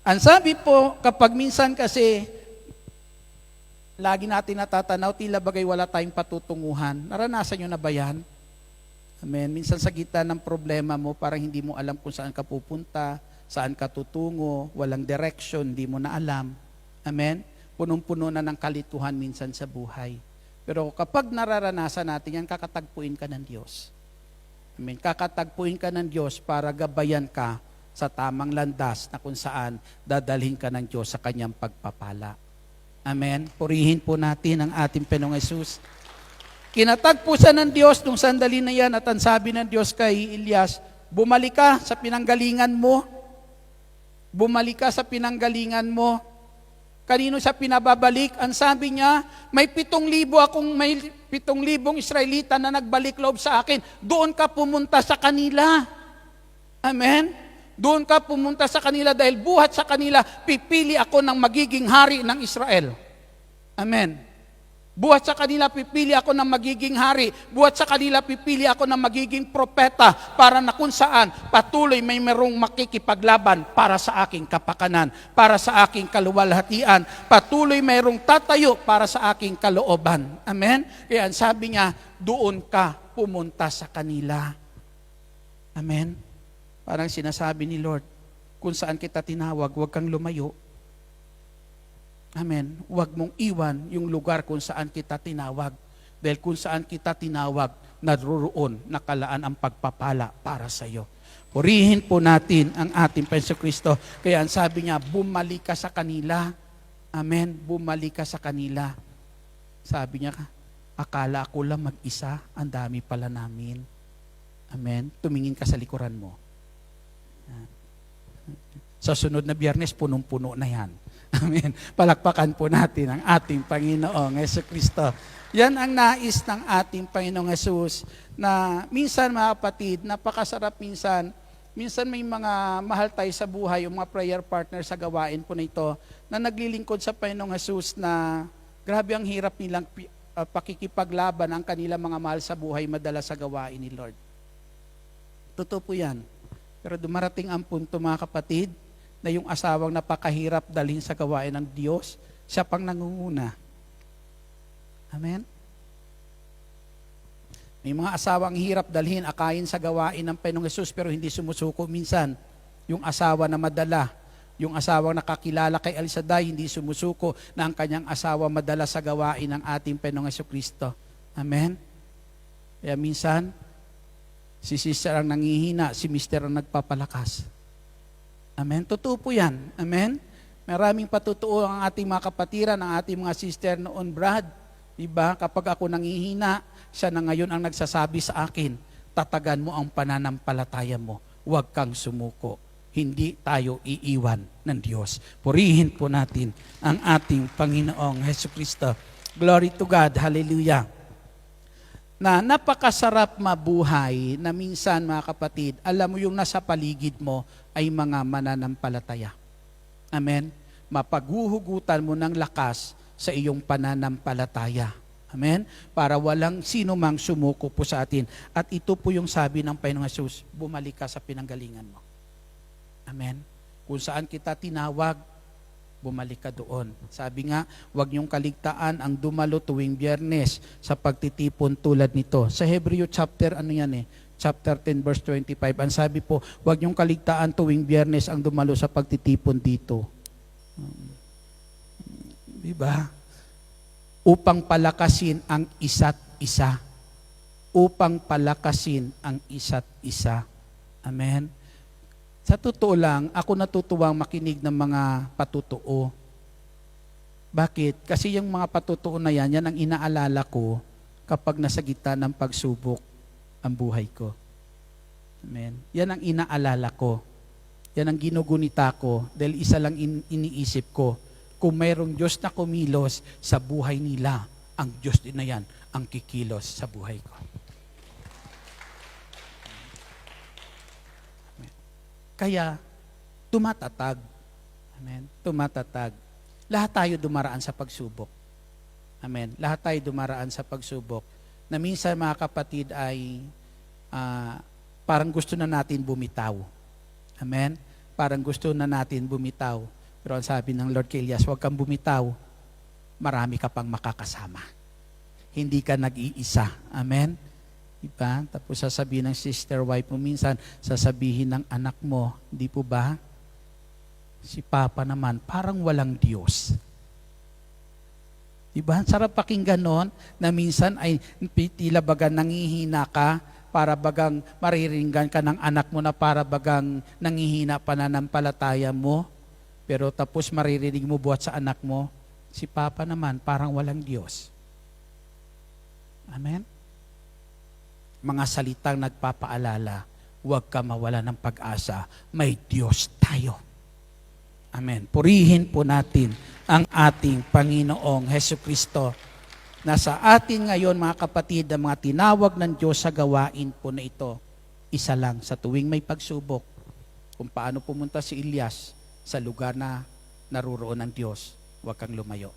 C: Ang sabi po, kapag minsan kasi, lagi natin natatanaw, tila bagay wala tayong patutunguhan. Naranasan nyo na ba yan? Amen. Minsan sa gitna ng problema mo, parang hindi mo alam kung saan ka pupunta, saan ka tutungo, walang direction, hindi mo na alam. Amen. Punong-puno na ng kalituhan minsan sa buhay. Pero kapag nararanasan natin yan, kakatagpuin ka ng Diyos. Amen. Kakatagpuin ka ng Diyos para gabayan ka sa tamang landas na kung saan dadalhin ka ng Diyos sa kanyang pagpapala. Amen. Purihin po natin ang ating Panginoong Jesus. Kinatagpo siya ng Diyos nung sandali na yan at ang sabi ng Diyos kay Elias, bumalik ka sa pinanggalingan mo. Bumalik ka sa pinanggalingan mo. Kanino siya pinababalik? Ang sabi niya, may 7,000 Israelita na nagbalik loob sa akin. Doon ka pumunta sa kanila. Amen? Doon ka pumunta sa kanila dahil buhat sa kanila, pipili ako ng magiging hari ng Israel. Amen. Buhat sa kanila, pipili ako ng magiging hari. Buhat sa kanila, pipili ako ng magiging propeta para na kung saan patuloy may merong makikipaglaban para sa aking kapakanan, para sa aking kaluwalhatian. Patuloy mayroong tatayo para sa aking kalooban. Amen? Kaya sabi niya, doon ka pumunta sa kanila. Amen? Parang sinasabi ni Lord, kung saan kita tinawag, huwag kang lumayo. Amen. Huwag mong iwan yung lugar kung saan kita tinawag. Dahil kung saan kita tinawag, naroon nakalaan ang pagpapala para sa iyo. Purihin po natin ang ating Panginoong Kristo. Kaya ang sabi niya, bumalik ka sa kanila. Amen. Bumalik ka sa kanila. Sabi niya, akala ko lang mag-isa, ang dami pala namin. Amen. Tumingin ka sa likuran mo. Sa sunod na Biyernes, punong-puno na yan. Amen. Palakpakan po natin ang ating Panginoong Jesucristo. Yan ang nais ng ating Panginoong Jesus na minsan mga kapatid, napakasarap minsan. Minsan may mga mahal tayo sa buhay, yung mga prayer partner sa gawain po na ito, na naglilingkod sa Panginoong Jesus na grabe ang hirap nilang pakikipaglaban ang kanilang mga mahal sa buhay madala sa gawain ni Lord. Totoo po yan. Pero dumarating ang punto mga kapatid, na yung asawang napakahirap dalhin sa gawain ng Diyos, siya pang nangunguna. Amen? May mga asawang hirap dalhin, akayin sa gawain ng Panginoong Hesus, pero hindi sumusuko minsan. Yung asawa na madala, yung asawang nakakilala kay El Shaddai, hindi sumusuko na ang kanyang asawa madala sa gawain ng ating Panginoong Jesucristo. Amen? Kaya minsan, si sister ang nangihina, si mister ang nagpapalakas. Amen? Totoo po yan. Amen? Maraming patutuo ang ating mga kapatiran, ang ating mga sister noon, Brad. Diba? Kapag ako nangihina, siya na ngayon ang nagsasabi sa akin, tatagan mo ang pananampalataya mo. Huwag kang sumuko. Hindi tayo iiwan ng Diyos. Purihin po natin ang ating Panginoong Jesucristo. Glory to God. Hallelujah. Na napakasarap mabuhay na minsan mga kapatid, alam mo yung nasa paligid mo ay mga mananampalataya. Amen? Mapaghuhugutan mo ng lakas sa iyong pananampalataya. Amen? Para walang sino mang sumuko po sa atin. At ito po yung sabi ng Panginoong Jesus, bumalik ka sa pinanggalingan mo. Amen? Kung saan kita tinawag, bumalik ka doon. Sabi nga, huwag niyong kaligtaan ang dumalo tuwing Biyernes sa pagtitipon tulad nito. Sa Hebreo chapter, chapter 10 verse 25, ang sabi po, huwag niyong kaligtaan tuwing Biyernes ang dumalo sa pagtitipon dito. Diba? Upang palakasin ang isa't isa. Upang palakasin ang isa't isa. Amen? Sa totoo lang, ako natutuwang makinig ng mga patutuo. Bakit? Kasi yung mga patutuo na yan ang inaalala ko kapag nasa gitna ng pagsubok ang buhay ko. Amen? Yan ang inaalala ko. Yan ang ginugunita ko dahil isa lang iniisip ko. Kung mayroong Diyos na kumilos sa buhay nila, ang Diyos din na yan ang kikilos sa buhay ko. Kaya, tumatatag. Amen? Tumatatag. Lahat tayo dumaraan sa pagsubok. Amen? Lahat tayo dumaraan sa pagsubok. Na minsan mga kapatid ay parang gusto na natin bumitaw. Amen? Parang gusto na natin bumitaw. Pero ang sabi ng Lord kay Elias, huwag kang bumitaw. Marami ka pang makakasama. Hindi ka nag-iisa. Amen? Diba? Tapos sasabihin ng sister wife mo minsan, sasabihin ng anak mo, di po ba? Si Papa naman, parang walang Diyos. Diba? Sarap pakinggan nun, na minsan ay tila bagang nangihina ka, para bagang mariringgan ka ng anak mo na para bagang nangihina pananampalataya mo, pero tapos maririnig mo buhat sa anak mo, si Papa naman, parang walang Diyos. Amen? Mga salitang nagpapaalala, huwag ka mawala ng pag-asa, may Diyos tayo. Amen. Purihin po natin ang ating Panginoong Jesucristo na sa atin ngayon mga kapatid, ang mga tinawag ng Diyos sa gawain po na ito, isa lang sa tuwing may pagsubok, kung paano pumunta si Elias sa lugar na naruroon ng Diyos, huwag kang lumayo.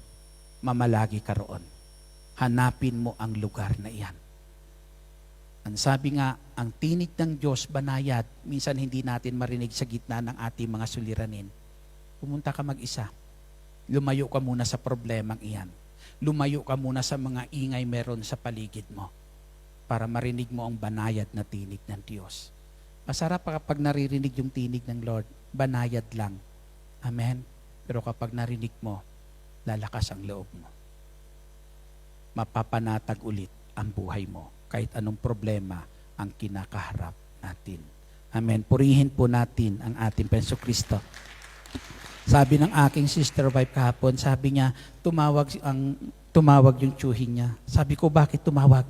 C: Mamalagi ka roon. Hanapin mo ang lugar na iyan. Ang sabi nga, ang tinig ng Diyos banayad, minsan hindi natin marinig sa gitna ng ating mga suliranin. Pumunta ka mag-isa. Lumayo ka muna sa problemang iyan. Lumayo ka muna sa mga ingay meron sa paligid mo para marinig mo ang banayad na tinig ng Diyos. Masarap kapag naririnig yung tinig ng Lord, banayad lang. Amen? Pero kapag narinig mo, lalakas ang loob mo. Mapapanatag ulit ang buhay mo. Kahit anong problema ang kinakaharap natin. Amen. Purihin po natin ang ating Penso Kristo. Sabi ng aking sister wife kahapon, sabi niya, tumawag yung tsuhin niya. Sabi ko, bakit tumawag?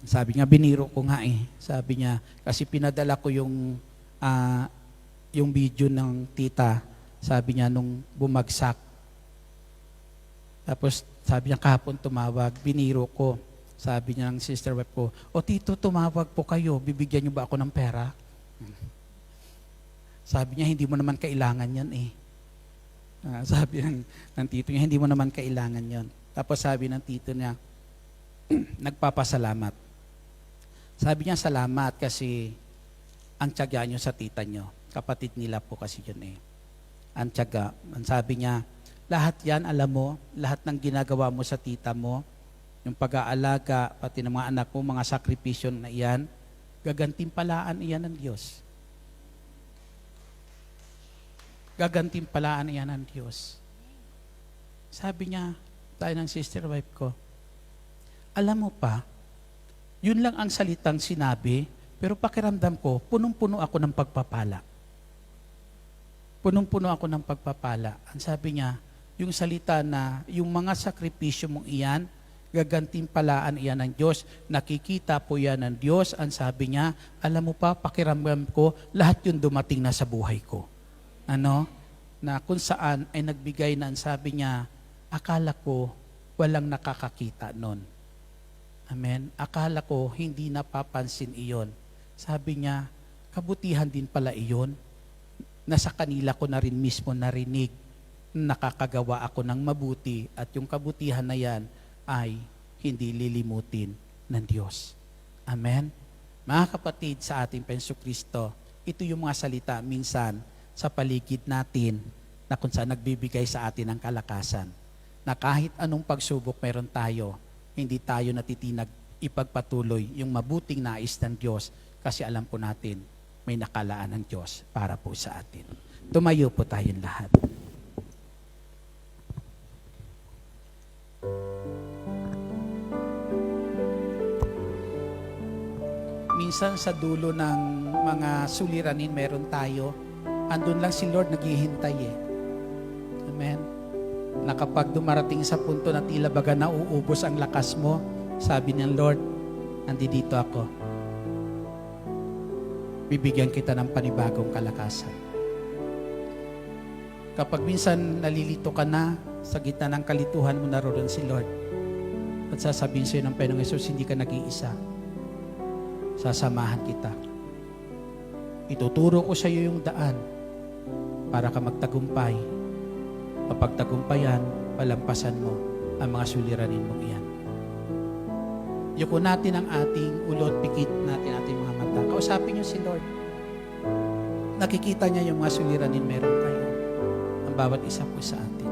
C: Sabi niya, biniro ko nga eh. Sabi niya, kasi pinadala ko yung video ng tita, sabi niya, nung bumagsak. Tapos sabi niya, kahapon tumawag, biniro ko. Sabi niya ng sister wife ko, o tito, tumawag po kayo, bibigyan niyo ba ako ng pera? Sabi niya, hindi mo naman kailangan yan eh. Sabi ng tito niya, hindi mo naman kailangan yan. Tapos sabi ng tito niya, nagpapasalamat. Sabi niya, salamat kasi ang tiyaga niyo sa tita niyo. Kapatid nila po kasi yun eh. Ang tiyaga. Sabi niya, lahat yan, alam mo, lahat ng ginagawa mo sa tita mo, yung pag-aalaga, pati ng mga anak mo, mga sakripisyo na iyan, gagantimpalaan iyan ng Diyos. Gagantimpalaan iyan ng Diyos. Sabi niya, tayo ng sister wife ko, alam mo pa, yun lang ang salitang sinabi, pero pakiramdam ko, punong-puno ako ng pagpapala. Punong-puno ako ng pagpapala. Ang sabi niya, yung salita na, yung mga sakripisyo mong iyan, gagantimpalaan iyan ng Diyos. Nakikita po yan ng Diyos. Ang sabi niya, alam mo pa, pakiramdam ko, lahat yun dumating na sa buhay ko. Ano? Na kung saan ay nagbigay na, ang sabi niya, akala ko walang nakakakita nun. Amen? Akala ko hindi napapansin iyon. Sabi niya, kabutihan din pala iyon. Na sa kanila ko na rin mismo narinig, nakakagawa ako ng mabuti at yung kabutihan na yan ay hindi lilimutin ng Diyos. Amen? Mga kapatid sa ating Penso Kristo, ito yung mga salita minsan sa paligid natin na kung saan nagbibigay sa atin ng kalakasan. Na kahit anong pagsubok meron tayo, hindi tayo natitinag ipagpatuloy yung mabuting nais ng Diyos kasi alam po natin may nakalaan ng Diyos para po sa atin. Tumayo po tayong lahat. Minsan sa dulo ng mga suliranin meron tayo, andun lang si Lord naghihintay eh. Amen. Na kapag dumarating sa punto na tila baga nauubos ang lakas mo, sabi ng Lord, nandito ako. Bibigyan kita ng panibagong kalakasan. Kapag minsan nalilito ka na, sa gitna ng kalituhan mo naroon si Lord. At sasabihin sa'yo ng Panginoong Hesus, hindi ka nag-iisa. Sasamahan kita. Ituturo ko sa iyo yung daan para ka magtagumpay. Kapag tagumpayan, palampasan mo ang mga suliranin mong iyan. Yuko natin ang ating ulot, pikit natin ating mga mata. Kausapin niyo si Lord. Nakikita niya yung mga suliranin meron kayo. Ang bawat isa po sa atin.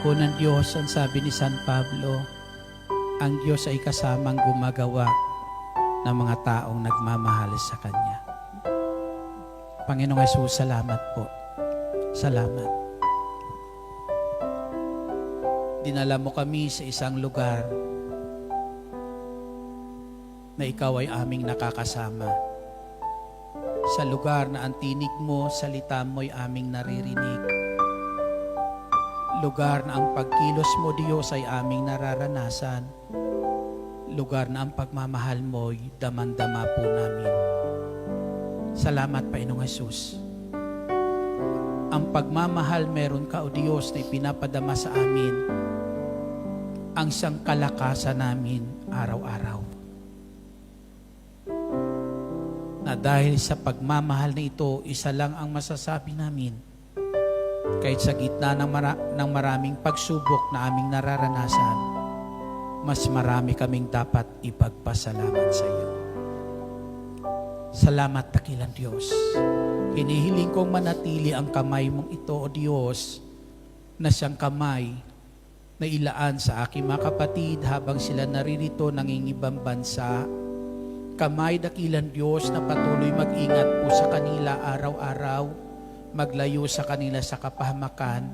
C: po ng Diyos, ang sabi ni San Pablo, ang Diyos ay kasamang gumagawa ng mga taong nagmamahal sa Kanya. Panginoong Hesus, salamat po. Salamat. Dinala mo kami sa isang lugar na ikaw ay aming nakakasama. Sa lugar na ang tinig mo, salita mo ay aming naririnig. Lugar na ang pagkilos mo, Diyos, ay aming nararanasan. Lugar na ang pagmamahal mo ay daman-dama po namin. Salamat, Panginoong Hesus. Ang pagmamahal meron ka, O Diyos, na ipinapadama sa amin ang siyang kalakasan namin araw-araw. Na dahil sa pagmamahal na ito, isa lang ang masasabi namin. Kahit sa gitna ng maraming pagsubok na aming nararanasan, mas marami kaming dapat ipagpasalamat sa iyo. Salamat, dakilang Diyos. Hinihiling kong manatili ang kamay mong ito, O Diyos, na siyang kamay na ilaan sa aking mga kapatid habang sila naririto nangingibang bansa. Kamay, dakilang Diyos, na patuloy mag-ingat po sa kanila araw-araw, maglayo sa kanila sa kapahamakan.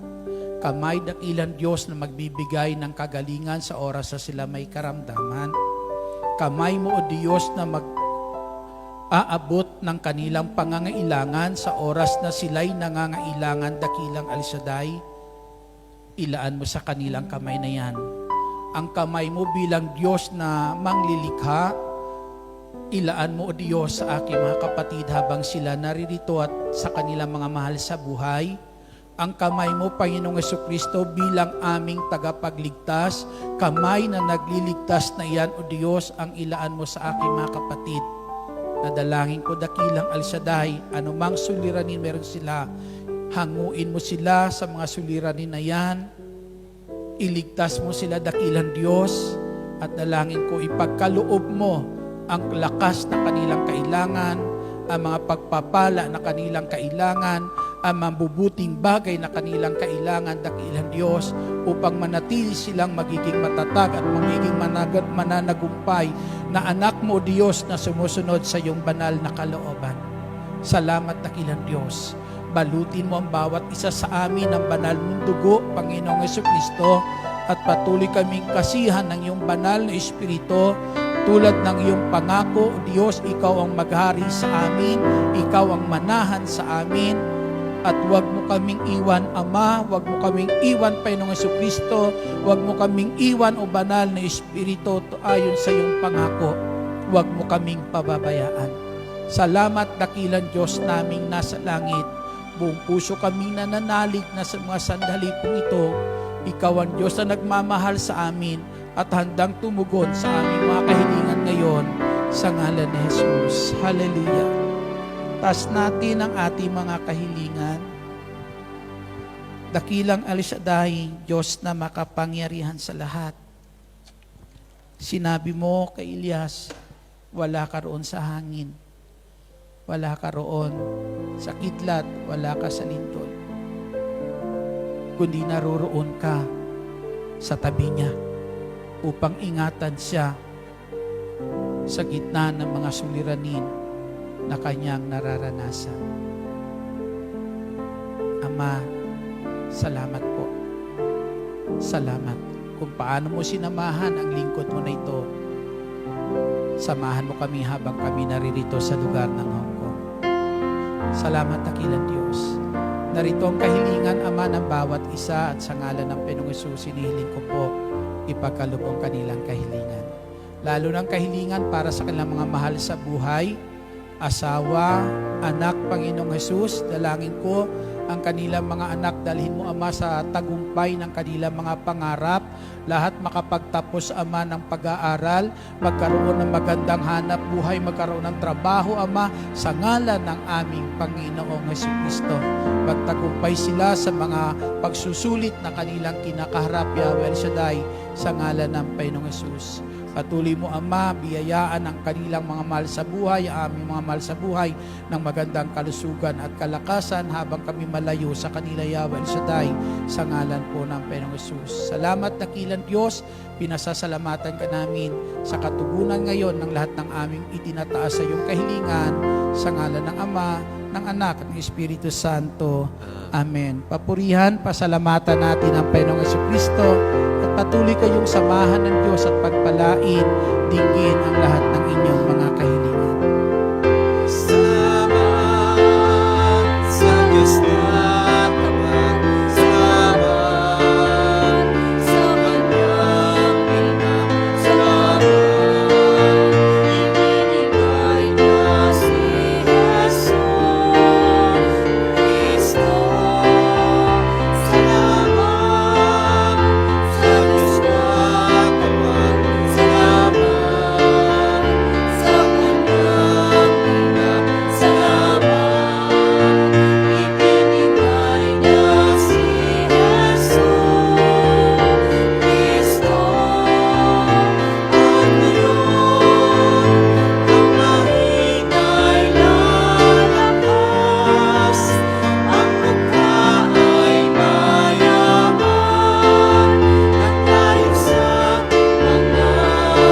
C: Kamay, dakilang Diyos, na magbibigay ng kagalingan sa oras na sila may karamdaman. Kamay mo, O Diyos, na mag-aabot ng kanilang pangangailangan sa oras na sila'y nangangailangan, dakilang El Shaddai. Ilaan mo sa kanilang kamay na yan. Ang kamay mo bilang Diyos na manglilikha, ilaan mo, O Diyos, sa aking mga kapatid habang sila naririto at sa kanilang mga mahal sa buhay. Ang kamay mo, Panginoong Jesucristo, bilang aming tagapagligtas, kamay na nagliligtas na iyan, O Diyos, ang ilaan mo sa aking mga kapatid. Nadalangin ko, dakilang El Shaddai, anumang suliranin meron sila, hanguin mo sila sa mga suliranin na yan, iligtas mo sila, dakilang Diyos, at dalangin ko, ipagkaloob mo ang lakas na kanilang kailangan, ang mga pagpapala na kanilang kailangan, ang mabubuting bagay na kanilang kailangan, dakilang Diyos, upang manatili silang magiging matatag at magiging mananagumpay na anak mo, Diyos, na sumusunod sa iyong banal na kalooban. Salamat, dakilang Diyos. Balutin mo ang bawat isa sa amin ng banal mong dugo, Panginoong Jesucristo, at patuloy kaming kasihan ng iyong banal na Espiritu. Tulad ng iyong pangako, Diyos, ikaw ang maghari sa amin, ikaw ang manahan sa amin, at huwag mo kaming iwan, Ama, huwag mo kaming iwan, Panginoong Jesucristo, huwag mo kaming iwan, O banal na Espiritu, ayon sa iyong pangako, huwag mo kaming pababayaan. Salamat, dakilang Diyos naming nasa langit. Buong puso kaming nananalig na sa mga sandali pong ito, ikaw ang Diyos na nagmamahal sa amin at handang tumugon sa aming mga kahilingan ngayon sa ngalan ni Jesus. Hallelujah. Taas natin ang ating mga kahilingan. Dakilang El Shaddai, Diyos na makapangyarihan sa lahat. Sinabi mo kay Elias, wala ka roon sa hangin, wala ka roon sa kidlat, wala ka sa lindol, kundi naroroon ka sa tabi niya upang ingatan siya sa gitna ng mga suliranin na kanyang nararanasan. Ama, salamat po. Salamat kung paano mo sinamahan ang lingkod mo na ito. Samahan mo kami habang kami naririto sa lugar ng Hong Kong. Salamat, dakilang Diyos. Narito ang kahilingan, Ama, ng bawat isa, at sa ngalan ng Panginoong Hesus, hinihiling ko po, ipagkaloob ang kanilang kahilingan. Lalo ng kahilingan para sa kanilang mga mahal sa buhay, asawa, anak, Panginoong Hesus, dalangin ko ang kanilang mga anak, dalhin mo, Ama, sa tagumpay ng kanilang mga pangarap, lahat makapagtapos, Ama, ng pag-aaral, magkaroon ng magandang hanap buhay, magkaroon ng trabaho, Ama, sa ngalan ng aming Panginoong Jesucristo. Magtagumpay sila sa mga pagsusulit na kanilang kinakaharap, Yahweh El Shaddai, sa ngalan ng Panginoong Hesus. Patuloy mo, Ama, biyayaan ang kanilang mga mahal sa buhay, ang aming mga mahal sa buhay, ng magandang kalusugan at kalakasan habang kami malayo sa kanila, Yahweh El Shaddai, sa ngalan po ng Panginoong Hesus. Salamat, dakilang Diyos, pinasasalamatan ka namin sa katugunan ngayon ng lahat ng aming itinataas sa iyong kahilingan, sa ngalan ng Ama, ng Anak, at ng Espiritu Santo. Amen. Papurihan, pasalamatan natin ang Panginoong Jesucristo at patuloy kayong samahan ng Diyos at pagpalain, dinggin ang lahat ng inyong mga kahilingan.
A: Salamat sa Diyos na tapat. Salamat
B: sa kanyang pinag. Salamat, ibinigay niya si Jesu Cristo. Salamat sa Diyos na tapat. Salamat sa kanyang pinag. Salamat, ibinigay niya si Jesu Cristo. At ngayon, ang mahina'y lalakas, ang mukha ay mayaman, nagtayo sa mga gawa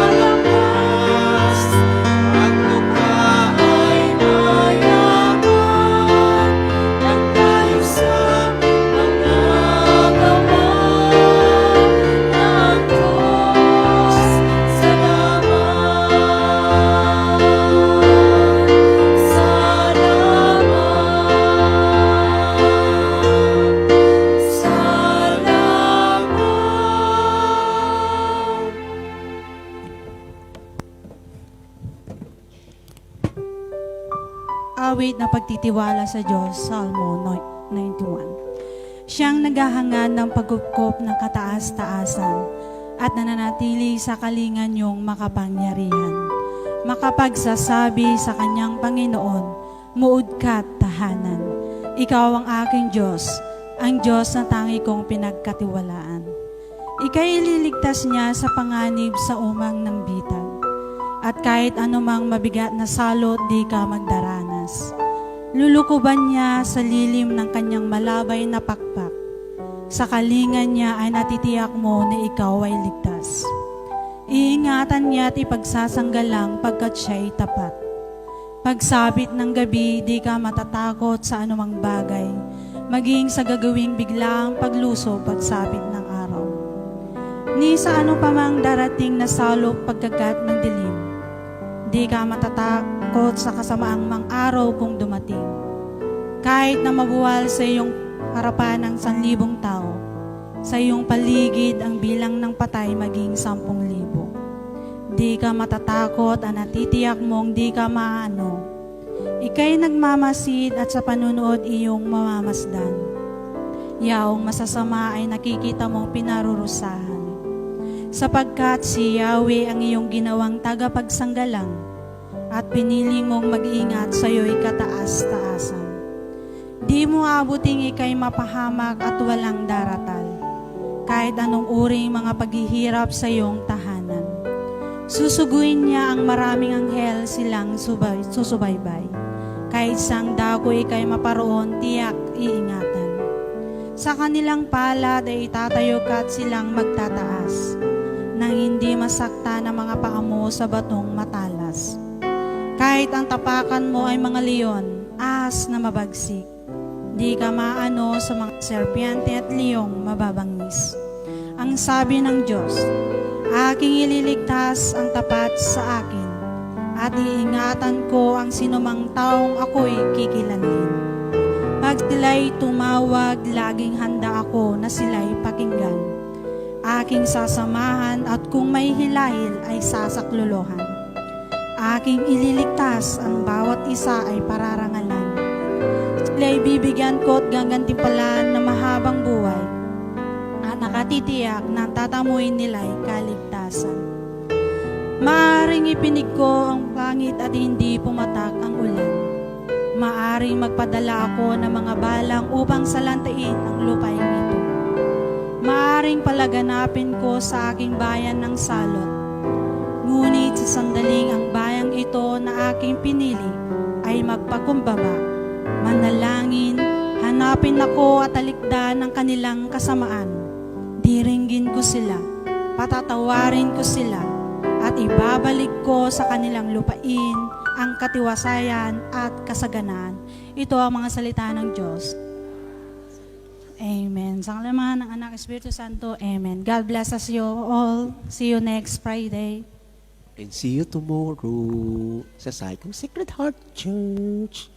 B: ng Diyos. At ngayon, ang mahina'y lalakas, ang mukha ay mayaman, nagtayo sa mga gawa ng Diyos.
D: Awit na pagtitiwala sa Diyos, Salmo 91. Siyang naghahangad ng pagkupkop ng kataas-taasan at nananatili sa kalingan niyong makapangyarihan. Makapagsasabi sa kanyang Panginoon, muod ka't tahanan. Ikaw ang aking Diyos, ang Diyos na tangi kong pinagkatiwalaan. Ika'y ililigtas niya sa panganib sa umang ng bitag. At kahit anumang mabigat na salot, di ka magdaranas. Lulukuban niya sa lilim ng kanyang malabay na pakpak. Sa kalingan niya ay natitiyak mo na ikaw ay ligtas. Iingatan niya at ipagsasanggalang pagkat siya'y tapat. Pagsapit ng gabi, di ka matatakot sa anumang bagay, maging sa gagawing biglaang pagluso pagsapit ng araw. Ni sa ano pa mang darating na salop pagkagat ng dilim, di ka matatakot sa kasamaang mang araw kung dumating. Kahit na mabuwal sa iyong harapan ng 1,000 tao, sa iyong paligid ang bilang ng patay maging 10,000. Di ka matatakot at natitiyak mong di ka maano. Ika'y nagmamasid at sa panunood iyong mamamasdan. Yaong masasama ay nakikita mong pinarurusahan. Sapagkat si Yahweh ang iyong ginawang tagapagsanggalang at pinili mong mag-ingat sa iyo'y kataas-taasan. Di mo abuting ika'y mapahamak at walang daratal, kahit anong uring mga paghihirap sa iyong tahanan. Susuguin niya ang maraming anghel silang susubaybay, kahit sang dako ika'y maparoon tiyak iingatan. Sa kanilang palad ay itatayo ka at silang magtataas, nang hindi masakta ng mga paa mo sa batong matalas. Kahit ang tapakan mo ay mga leon, ahas na mabagsik, di ka maano sa mga serpiente at liyong mababangis. Ang sabi ng Diyos, aking ililigtas ang tapat sa akin, at iingatan ko ang sinumang taong ako'y kikilanlin. Pag sila'y tumawag, laging handa ako na sila'y pakinggan. Aking sasamahan at kung may hilahil ay sasaklolohan. Aking ililigtas, ang bawat isa ay pararangalan. Sila'y bibigyan ko at gagantimpalaan na mahabang buhay at nakatitiyak na tatamuin nila'y kaligtasan. Maaring ipinig ko ang pangit at hindi pumatak ang ulan. maaring magpadala ako ng mga balang upang salantain ang lupain ito. Maaring palaganapin ko sa aking bayan ng salot. Ngunit sa sandaling ang bayang ito na aking pinili ay magpakumbaba, manalangin, hanapin ako at talikdan ng kanilang kasamaan. Diringgin ko sila, patatawarin ko sila, at ibabalik ko sa kanilang lupain ang katiwasayan at kasaganaan. Ito ang mga salita ng Diyos. Amen. Sa ngalaman ng Anak Espiritu Santo, Amen. God bless us you all. See you next Friday.
A: And see you tomorrow sa Saigon Sacred Heart Church.